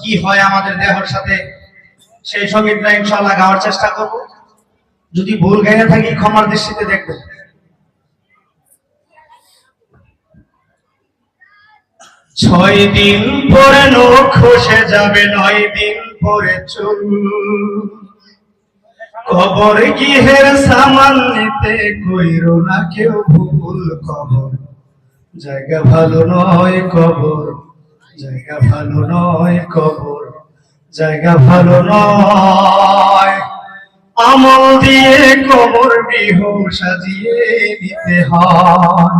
কি হয় আমাদের দেহর সাথে সেই সঙ্গীতটা ইনশাআল্লাহ গাওয়ার চেষ্টা করব। যদি ভুল গাইয়া থাকি ক্ষমার দৃষ্টিতে দেখবেন। 6 দিন পরে নখ খসে যাবে, 9 দিন পরে চুল, কবর গৃহের সামান নিতে কইরো না কেউ ভুল। কবর জায়গা ভালো নয়, কবর জায়গা ভালো নয়, কবর জায়গা ভালো নয়। আমল দিয়ে কবর গৃহ সাজিয়ে নিতে হয়।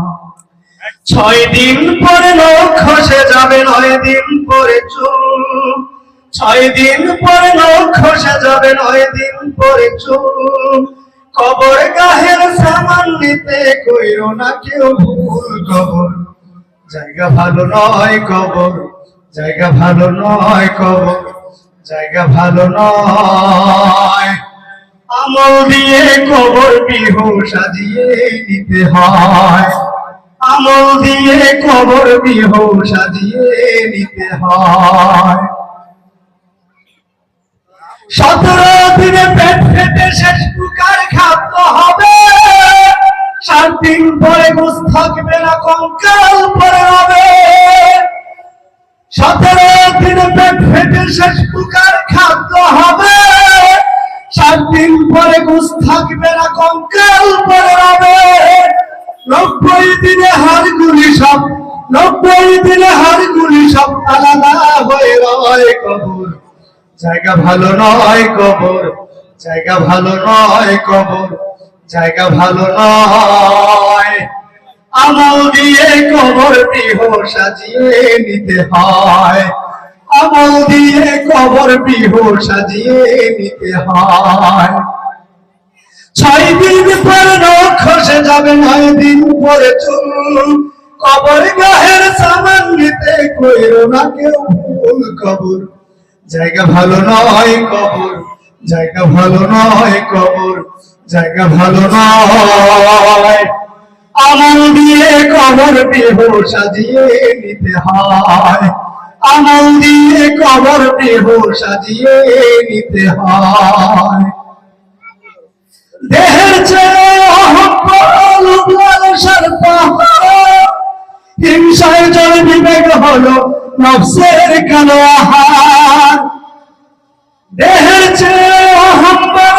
6 দিন পরে নখ খসে যাবে, 9 দিন পরে চুল, 6 দিন পরে নখ খসে যাবে, 9 দিন পরে চুল, কবর গাহের সামান নিতে কইরো না কেউ ভুল। কবর জায়গা ভালো নয়, কবর জায়গা ভালো নয়, কবর জায়গা ভালো নয়। আমল দিয়ে কবর গৃহ সাজিয়ে নিতে হয়, আমল দিয়ে কবর গৃহ সাজিয়ে নিতে হয়। 17 দিনে পেট ফেটে শেষ প্রকার খাদ্য হবে, 7 দিন পরে গোস থাকবে না, কঙ্কাল পরে হবে। 17 দিনে পেট ফেটে শেষ প্রকার খাদ্য হবে, 7 দিন পরে গোস থাকবে না, কঙ্কাল পরে হবে। 90 দিনে হাড়গুলি সব, 90 দিনে হাড়গুলি সব আলাদা হয়ে রয়। কবর জায়গা ভালো নয়, কবর জায়গা ভালো নয়, কবর জায়গা ভালো নয়। আমল দিয়ে কবর গৃহ সাজিয়ে নিতে হয়, আমল দিয়ে কবর গৃহ সাজিয়ে নিতে হয়। 6 দিন পরে নখ খসে যাবে, 9 দিন পরে চুল, কবর গাহের সামান নিতে কইরো না কেউ ভুল। কবর জায়গা ভালো নয়, কবর জায়গা ভালো নয়, কবর জায়গা ভালো নয়। আমল দিয়ে কবর গৃহ সাজিয়ে নিতে হয়, আমল দিয়ে কবর গৃহ সাজিয়ে নিতে হয়। দেহের চেয়ে অহংকার লালসার পাহাড়, হিংসায় জল বিবেক হলো নফসের কালো আহার। দেহের চেয়ে অহংকার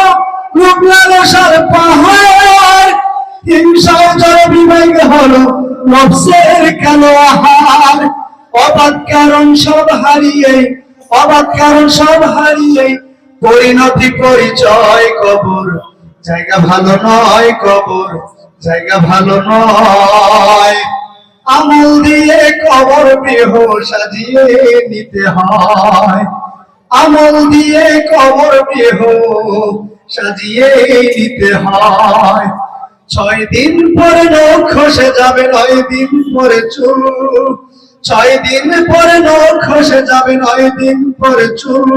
লালসার পাহাড়, হিংসায় জল বিবেক হলো নফসের কালো আহার। অবাক কারণ সব হারিয়ে, অবাক কারণ সব হারিয়ে পরিণতি পরিচয়। কবর জায়গা ভালো নয়, কবর জায়গা ভালো নয়। আমল দিয়ে কবর গৃহ সাজিয়ে নিতে হয়, আমল দিয়ে কবর গৃহ সাজিয়ে নিতে হয়। 6 দিন পরে নখ খসে যাবে, 9 দিন পরে চুল, 6 দিন পরে নখ খসে যাবে, 9 দিন পরে চুল,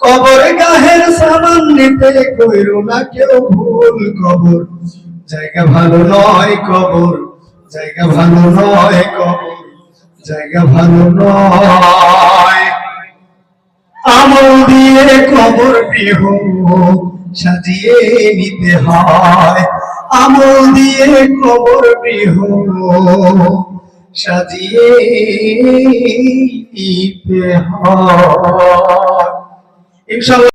কবর গাহের সামান নিতে কইরো না কেউ ভুল। কবর জায়গা ভালো নয়, কবর জায়গা ভালো নয়, কবর জায়গা ভালো নয়। আমল দিয়ে কবর গৃহ সাজিয়ে নিতে হয়, আমল দিয়ে কবর গৃহ সাজিয়ে নিতে হয়। ইনশাআল্লাহ।